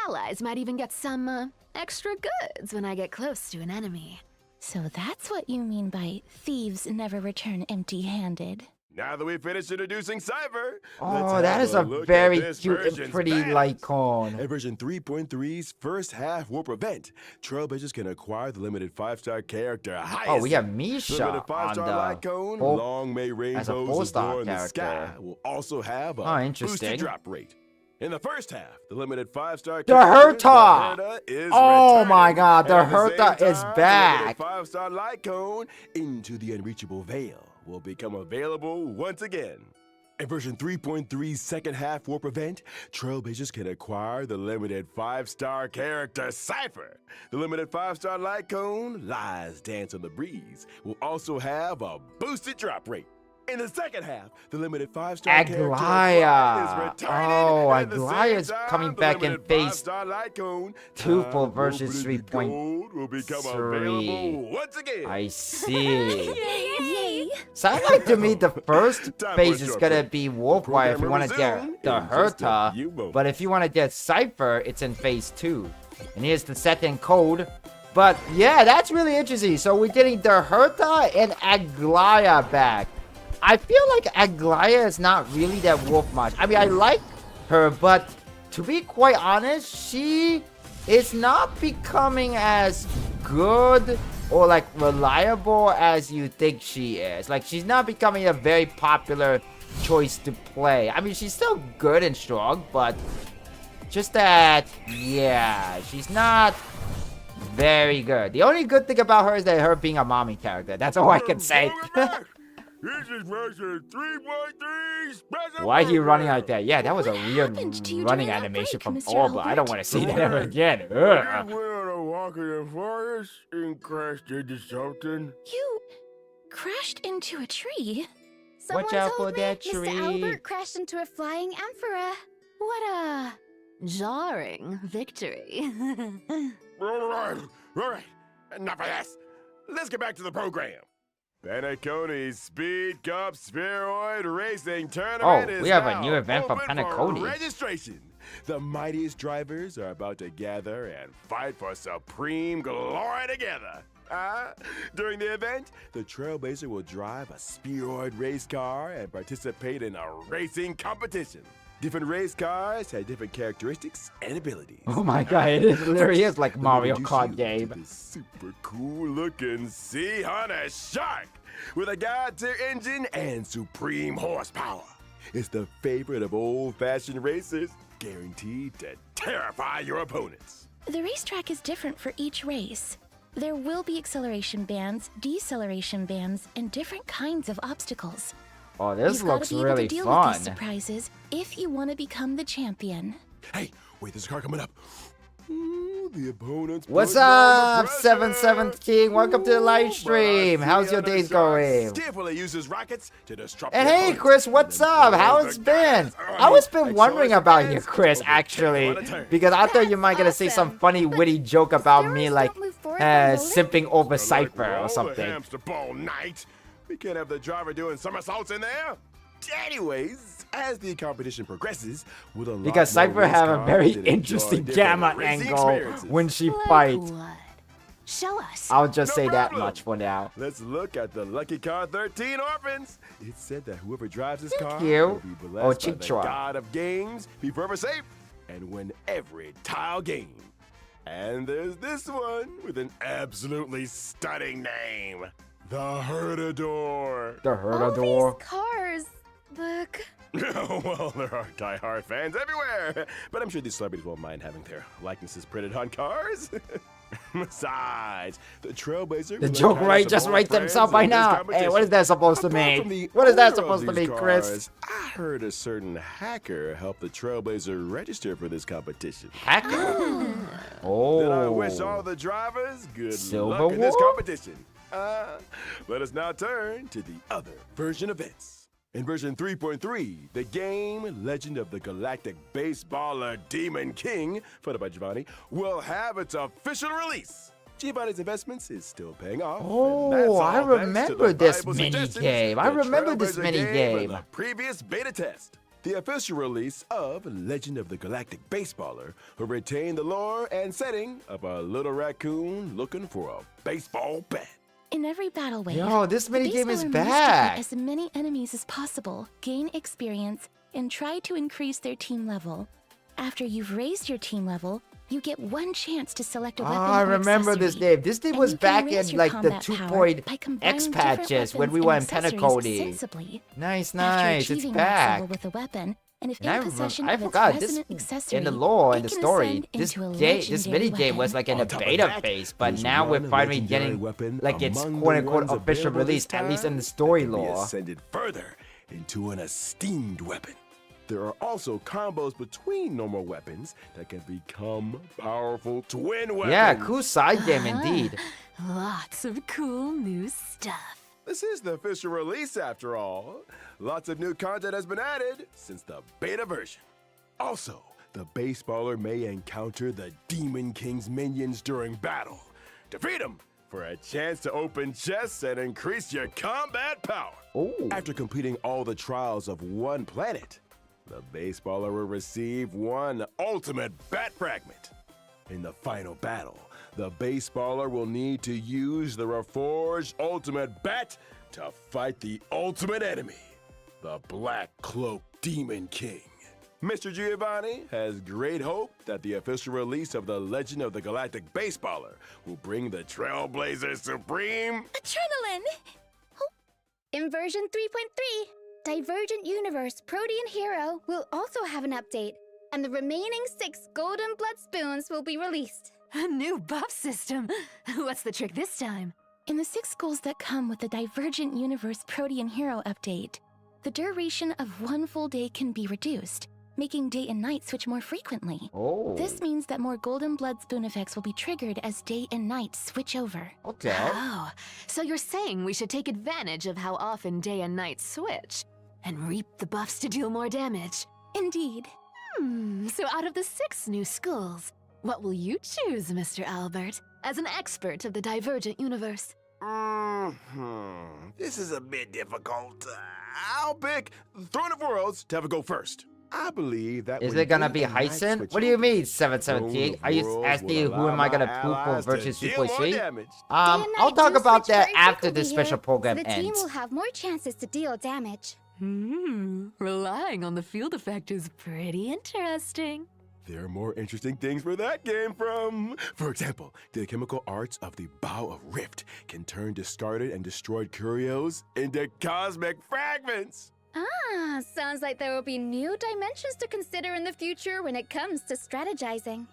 Allies might even get some, extra goods when I get close to an enemy. So that's what you mean by thieves never return empty-handed. Now that we've finished introducing Cypher, Oh, that is a very cute and pretty Lycon. At version 3.3's first half warp event, Trailblazers can acquire the limited 5-star character Hyacinth. Oh, we have The Misha limited on 5-star the Lycone, full- Long May as a Rainbows full-star adorn the sky, character. will also have a Oh, interesting. boosted drop rate. In the first half, the limited 5-star The character, Herta! the Herta is Oh returning. my god, the And at Herta same is time, back! The limited 5-star Lycone, Into the Unreachable Veil, will become available once again. In version 3.3's second half warp event, Trailblazers can acquire the limited 5-star character Cypher. The limited 5-star Lycone, Lies Dance on the Breeze, will also have a boosted drop rate. In the second half, the limited 5-star character Aglaia. is returning. Oh, and at the Aglaia's same time, coming the back in limited phase 5-star Lycone, 2 for Time version Opening 3.3. Gold will become available once again. I see. Yay! Sounds like to me the first Time phase for is short gonna break. be Wolfwire if you want to Program get the resume in just a Herta, few moments. but if you want to get Cypher, it's in phase 2. And here's the second code. But yeah, that's really interesting. So we're getting the Herta and Aglaia back. I feel like Aglaia is not really that wolf much. I mean, I like her, but to be quite honest, she is not becoming as good or like reliable as you think she is. Like, she's not becoming a very popular choice to play. I mean, she's still good and strong, but just that, yeah, she's not very good. The only good thing about her is that her being a mommy character. That's all I can say. This is version 3.3 special. Why are you running like that? Yeah, that was a What weird happened to you running during that animation break, from Mr. Orba. I don't Albert? want to see that ever again. I just Ugh. went on a walk in the forest and crashed into something. You crashed into a tree? Someone Watch out told for me that Mr. tree. Albert crashed into a flying emperor. What a... Jarring victory. All right. Enough of this. Let's get back to the program. Penacony's Speed Cup Spheroid Racing Tournament is we have a now new event for open Penacony. registration. The mightiest drivers are about to gather and fight for supreme glory together. During the event, the Trailblazer will drive a spheroid race car and participate in a racing competition. Different race cars have different characteristics and abilities. Oh my god, it literally is like Let me Mario introduce Kart you to game. this super cool looking Sea Hunter Shark with a god tier engine and supreme horsepower. It's the favorite of old-fashioned racers, guaranteed to terrify your opponents. The racetrack is different for each race. There will be acceleration bands, deceleration bands, and different kinds of obstacles. Oh, this You've gotta looks be able really to deal with these fun. surprises if you want to become the champion. Hey, wait, there's a car coming up. Ooh, the opponent's What's putting on up, the 77th pressure. King? Welcome to the live Ooh, stream. but How's Sea your Hunter days Shark going? skillfully uses rockets to disrupt And the hey, opponents. Chris, what's And up? then How blows it's the been? gas. I was been Excellent wondering about you, fans. Chris, Okay, actually, what a turn. because I thought you That's might gonna say some awesome. funny, But witty joke about me, spheroids like don't move forward by rolling? simping over Like Cypher or roller something. hamster ball night. We can't have the driver doing somersaults in there. Anyways, as the competition progresses, we'll unlock Because more Cypher race have a cars very and enjoy interesting different gamma racing angle experiences. when she fights. Blood. Show us. I'll just No say that problem. much for now. Let's look at the Lucky Car 13 Orphans. It said that whoever drives this car you. will be blessed Oh, by the Chichwa. god of games, be forever safe, and win every tile game. And there's this one with an absolutely stunning name. The Herdador. The All Herdador. these cars. Look. Well, there are die-hard fans everywhere, but I'm sure these celebrities won't mind having their likenesses printed on cars. Besides, the Trailblazer. The will joke encourage right some just old writes friends themselves by in this now. Hey, competition. what is that supposed to Apart from mean? the What is that owner of supposed to these mean, Chris? cars, I heard a certain hacker helped the Trailblazer register for this competition. Hacker. Then I Oh. wish all the drivers good Silver luck in this Wolf? competition. Let us now turn to the other version events. In version 3.3, the game Legend of the Galactic Baseballer Demon King, funded by Giovanni, will have its official release. Giovanni's investments is still paying off. and that's Oh, all I thanks to remember the this valuable mini suggestions game. I the remember this Trailblazer mini gave game. in the previous beta test. The official release of Legend of the Galactic Baseballer will retain the lore and setting of a little raccoon looking for a baseball bat. In every battle wave, Yo, this the minigame is baseballer must back. defeat as many enemies as possible, gain experience, and try to increase their team level. After you've raised your team level, you get one chance to select a Oh, weapon I or remember this accessory. game. This game And was you can back raise in your like the combat 2. power by combining X different patches when weapons we and were in accessories Penacony. sensibly. Nice, After nice. It's achieving max back. level with a weapon, and if And in possession I of its forgot this resonant accessory, in the lore it and the can story. ascend This into a this legendary mini game was weapon. like in a On top of beta that, phase, but there's now we're one finally legendary getting weapon like its among the quote unquote ones official available release, this at least in time the story that can be lore. ascended further into an esteemed weapon. There are also combos between normal weapons that can become powerful twin weapons. Yeah, cool side game indeed. Lots of cool new stuff. This is the official release after all. Lots of new content has been added since the beta version. Also, the baseballer may encounter the Demon King's minions during battle. Defeat them for a chance to open chests and increase your combat power. Oh. After completing all the trials of one planet, the baseballer will receive one ultimate bat fragment. In the final battle, the baseballer will need to use the reforged ultimate bat to fight the ultimate enemy, the Black Cloak Demon King. Mr. Giovanni has great hope that the official release of the Legend of the Galactic Baseballer will bring the Trailblazer Supreme. Adrenaline! In version 3.3, Divergent Universe Protean Hero will also have an update, and the remaining 6 Golden Blood Spoons will be released. A new buff system. What's the trick this time? In the 6 goals that come with the Divergent Universe Protean Hero update, the duration of 1 full day can be reduced, making day and night switch more frequently. Oh. This means that more Golden Blood Spoon effects will be triggered as day and night switch over. Okay. Oh, so you're saying we should take advantage of how often day and night switch and reap the buffs to deal more damage. Indeed. So out of the 6 new schools, what will you choose, Mr. Albert, as an expert of the Divergent Universe? This is a bit difficult. I'll pick Throne of Worlds to have a go first. I believe that Is when it gonna day be and night Hyson? switch What do you over, mean 717? Are you Throne of asking Worlds who will am I gonna allow poop for allies to versus deal more 3.3? damage. Day and I'll night talk do about switch that very after this frequently special here, program so the team ends. will have more chances to deal damage. Relying on the field effect is pretty interesting. There are more interesting things where that came from. For example, the chemical arts of the Bow of Rift can turn discarded and destroyed curios into cosmic fragments. Ah, sounds like there will be new dimensions to consider in the future when it comes to strategizing.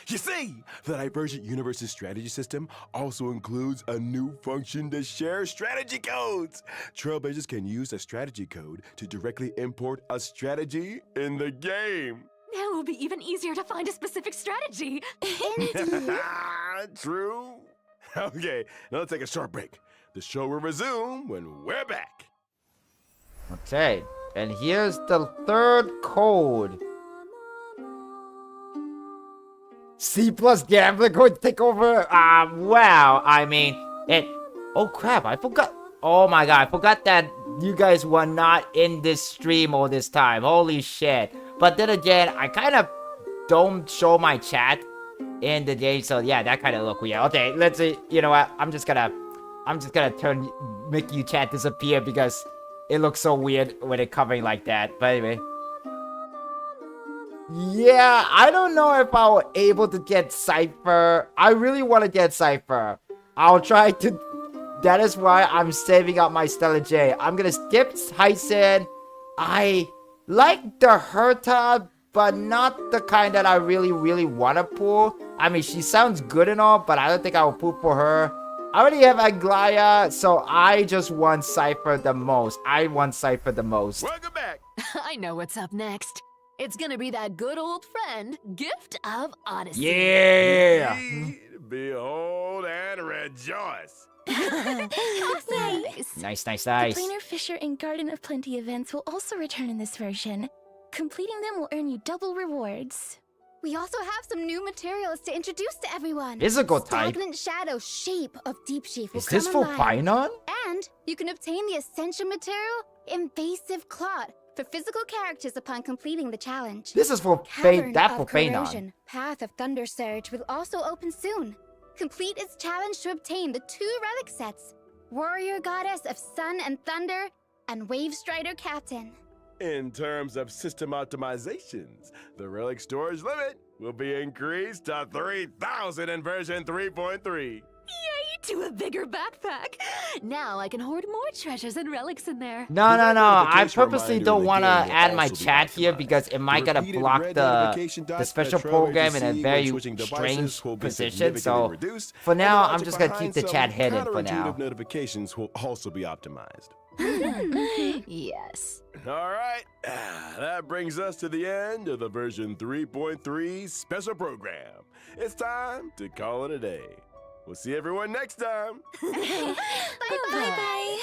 You see, the Divergent Universe's strategy system also includes a new function to share strategy codes. Trailblazers can use a strategy code to directly import a strategy in the game. Now it will be even easier to find a specific strategy. True. Okay, now let's take a short break. The show will resume when we're back. Okay, and here's the 3rd code. C+ gambling going to take over. Wow. I mean, it. Oh crap! I forgot. Oh my god! I forgot that you guys were not in this stream all this time. Holy shit! But then again, I kind of don't show my chat in the game, so yeah, that kind of look weird. Okay, let's see. You know what? I'm just gonna make you chat disappear because it looks so weird when it covering like that. But anyway. Yeah, I don't know if I was able to get CIPHER. I really want to get CIPHER. I'll try to. That is why I'm saving up my Stella J. I'm gonna skip Hyson. I like the Herta, but not the kind that I really want to pull. I mean, she sounds good and all, but I don't think I will pull for her. I already have Aglaya, so I just want CIPHER the most. I want CIPHER the most. Welcome back. I know what's up next. It's gonna be that good old friend, Gift of Odyssey. Yeah! Indeed, behold and rejoice. Nice. Nice. The Planar Fisher and Garden of Plenty events will also return in this version. Completing them will earn you double rewards. We also have some new materials to introduce to everyone. Physical type. Stagnant Shadow Shape of Deep Sheaf will Is this come for online. Finon? And you can obtain the Ascension material, Invasive Clot, for physical characters upon completing the challenge. This is for Cavern that of for Phanon. Corrosion, Path of Thunder Surge will also open soon. Complete its challenge to obtain the 2 relic sets, Warrior Goddess of Sun and Thunder, and Wave Strider Captain. In terms of system optimizations, the relic storage limit will be increased to 3,000 in version 3.3. To a bigger backpack. Now I can hoard more treasures and relics in there. No. I notification purposely reminder don't in the want to game will add my also be chat here optimized. because it might The gonna repeated block red the notification dots special that trailblazers program in a see when very switching devices strange will be position. So significantly reduced, for and the now, I'm logic just gonna keep behind the some chat hidden for now. counterintuitive notifications will also be optimized. Yes. All right, that brings us to the end of the version 3.3 special program. It's time to call it a day. We'll see everyone next time. Bye-bye.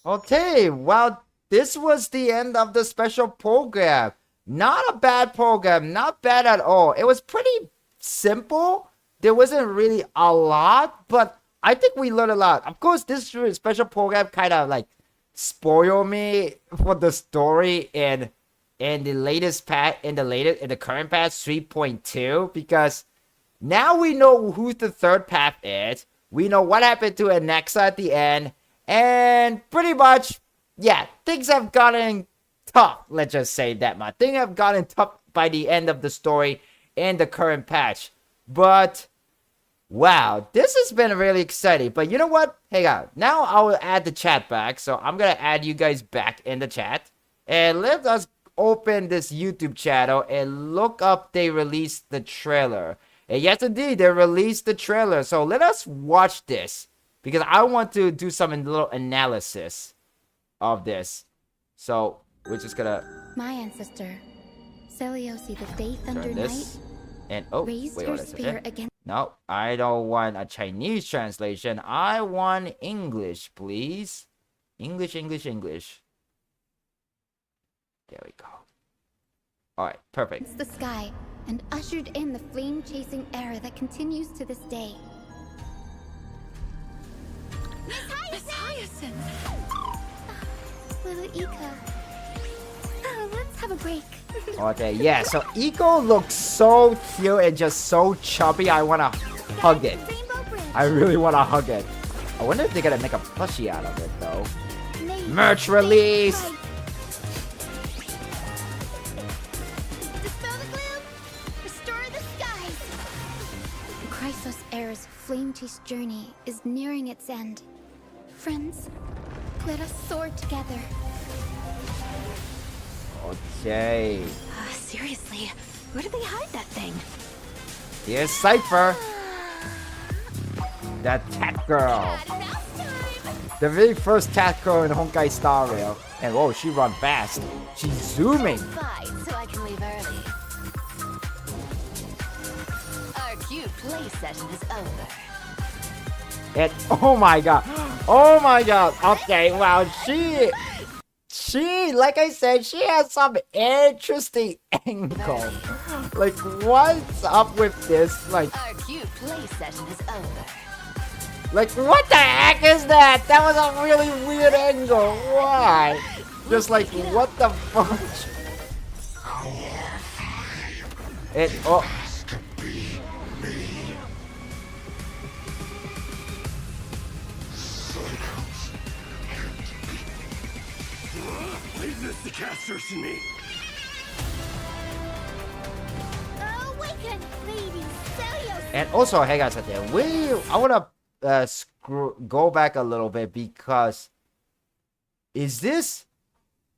Okay, well, this was the end of the special program. Not a bad program, not bad at all. It was pretty simple. There wasn't really a lot, but I think we learned a lot. Of course, this special program kind of like spoiled me for the story in the latest patch, in the current patch 3.2, because now we know who the 3rd path is. We know what happened to Anexa at the end. And pretty much, yeah, things have gotten tough. Let's just say that much. Things have gotten tough by the end of the story in the current patch. But, wow, this has been really exciting. But you know what? Hang on. Now I will add the chat back. So I'm going to add you guys back in the chat. And let us open this YouTube channel and look up they released the trailer. And yes, indeed, they released the trailer. So let us watch this because I want to do some little analysis of this. So we're just gonna My ancestor, Seliosi the Day Thunder turn Knight, this. And oh, raised wait, her what is spear it? against. No, I don't want a Chinese translation. I want English, please. English. There we go. Alright, perfect. The sky and ushered in the flame-chasing era that continues to this day. Miss Hyacinth! Little Ika. Let's have a break. Okay, yeah, so Eco looks so cute and just so chubby. I want to hug it. Rainbow Bridge. I really want to hug it. I wonder if they're going to make a plushie out of it, though. May Merch release! light. Dispel the gloom. Restore the skies. Chrysos Air's flame-chased journey is nearing its end. Friends, let us soar together. Okay. Seriously, where did they hide that thing? Here's CIPHER. That cat girl. The very first cat girl in Honkai Star Rail. And whoa, she run fast. She's zooming. Fight so I can leave early. Our cute play session is over. And oh my god. Oh my god. Okay, wow, she, like I said, she has some interesting angle. Like, what's up with this? Like, Our cute play session is over. what the heck is that? That was a really weird angle. Why? Just like, what the fuck? It, oh. Leave this to casters and me. Awaken, ladies, Celios. And also, hang on a second. I want to go back a little bit because this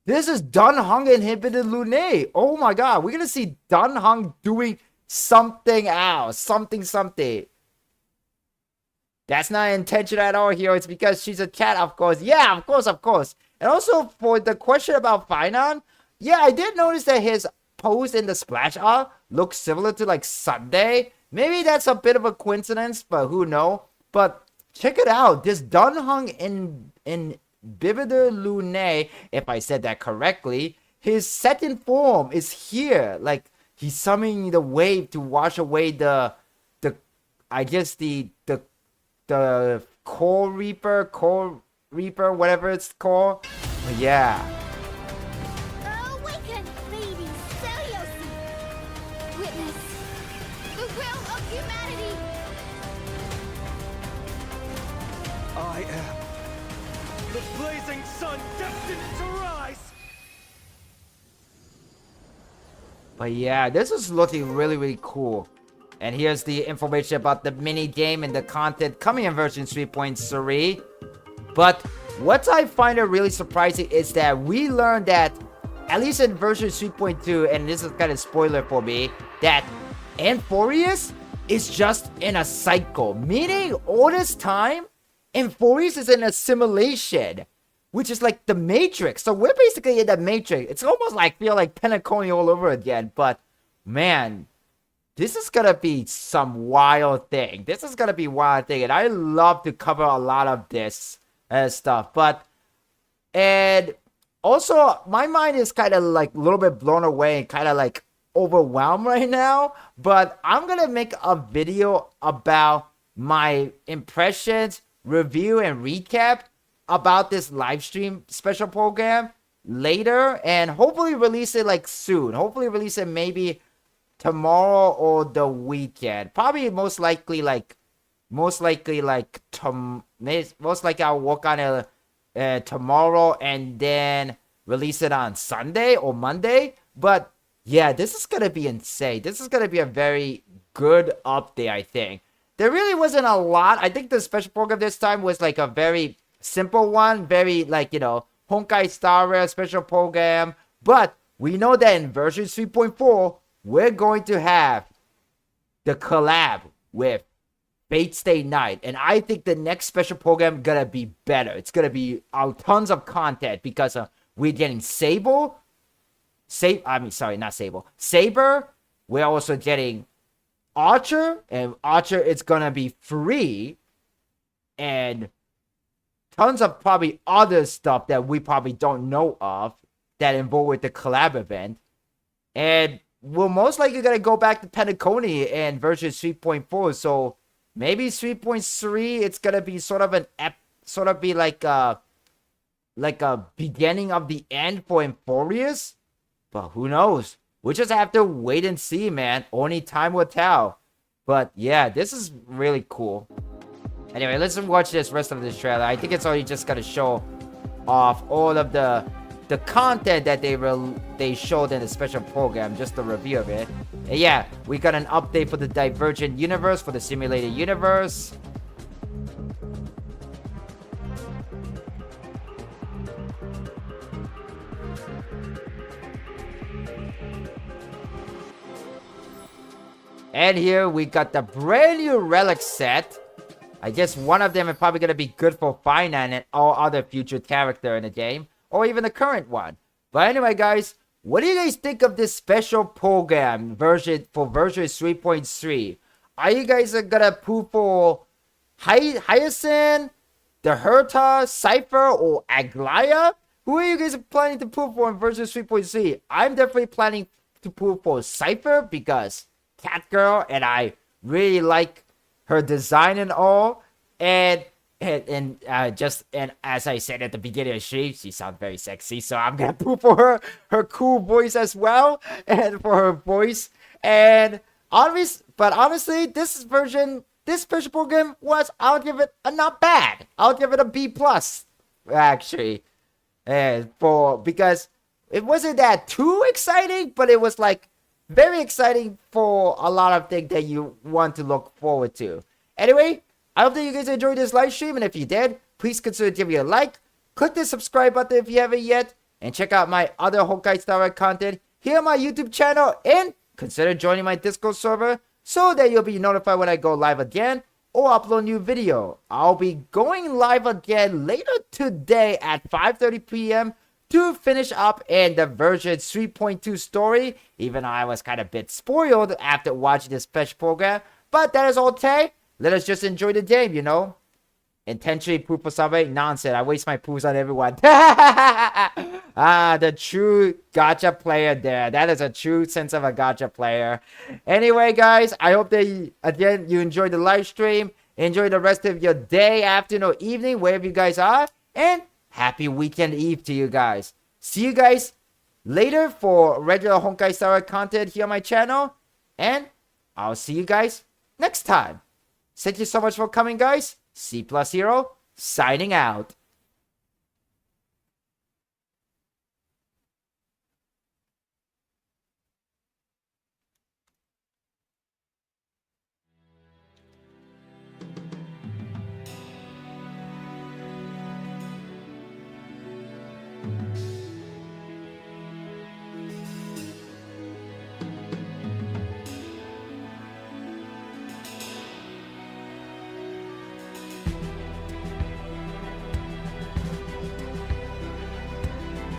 is Dunhung inhibited Lune. Oh my god, we're gonna see Dunhung doing something else, something. That's not intention at all here. It's because she's a cat, of course. Yeah, of course. And also for the question about Finon, yeah, I did notice that his pose in the splash art looks similar to like Sunday. Maybe that's a bit of a coincidence, but who knows? But check it out. This Dunhung in Bibiter Lune, if I said that correctly, his second form is here. Like, he's summoning the wave to wash away the Core Reaper, whatever it's called. But yeah. Awaken, ladies, Celiosi. Witness the will of humanity. I am the blazing sun destined to rise! But yeah, this is looking really cool. And here's the information about the mini game and the content coming in version 3.3. But what I find it really surprising is that we learned that, at least in version 3.2, and this is kind of spoiler for me, that Amphorius is just in a cycle. Meaning, all this time, Amphorius is in a simulation, which is like the Matrix. So we're basically in the Matrix. It's almost like, feel like Penacony all over again. But, man, this is gonna be some wild thing. And I love to cover a lot of this stuff. And also, my mind is kind of like a little bit blown away and kind of like overwhelmed right now. But I'm gonna make a video about my impressions, review, and recap about this live stream special program later, and hopefully release it like soon. Hopefully release it maybe tomorrow or the weekend. Probably most likely I'll work on it tomorrow and then release it on Sunday or Monday. But yeah, this is gonna be insane. This is gonna be a very good update, I think. There really wasn't a lot. I think the special program this time was like a very simple one, very like, Honkai Star Rail special program. But we know that in version 3.4, we're going to have the collab with Fate Stay Night. And I think the next special program gonna be better. It's gonna be tons of content because we're getting Saber. Saber. We're also getting Archer, and Archer is gonna be free, and tons of probably other stuff that we probably don't know of that involve with the collab event. And we're most likely gonna go back to Pentaconi and version 3.4. So maybe 3.3, it's gonna be sort of like a beginning of the end for Euphorius. But who knows? We'll just have to wait and see, man. Only time will tell. But yeah, this is really cool. Anyway, let's watch this rest of this trailer. I think it's only just gonna show off all of the content that they showed in the special program, just a review of it. And yeah, we got an update for the Divergent universe, for the simulated universe. And here we got the brand new relic set. I guess one of them is probably going to be good for Finan and all other future character in the game, or even the current one. But anyway, guys, what do you guys think of this special program version 3.3? Are you guys gonna pull for Hyacinth, the Herta, CIPHER, or Aglaya? Who are you guys planning to pull for in version 3.3? I'm definitely planning to pull for CIPHER because Catgirl, and I really like her design and all. And as I said at the beginning of the stream, she sounds very sexy, so I'm gonna pull for her cool voice as well, and for her voice. And honestly, this special program I'll give it a not bad. I'll give it a B+, actually, because it wasn't that too exciting, but it was like very exciting for a lot of things that you want to look forward to. Anyway, I hope that you guys enjoyed this live stream, and if you did, please consider giving it a like, click the subscribe button if you haven't yet, and check out my other Honkai Star Rail content here on my YouTube channel, and consider joining my Discord server so that you'll be notified when I go live again or upload new video. I'll be going live again later today at 5:30 p.m. to finish up in the version 3.2 story, even though I was kind of a bit spoiled after watching this special program. But that is all today. Let us just enjoy the game, you know? Intentionally poop for somebody? Nonsense. I waste my poos on everyone. The true gacha player there. That is a true sense of a gacha player. Anyway, guys, I hope that you enjoyed the live stream. Enjoy the rest of your day, afternoon, or evening, wherever you guys are. And happy weekend eve to you guys. See you guys later for regular Honkai Star Rail content here on my channel. And I'll see you guys next time. Thank you so much for coming, guys. C+Hero signing out.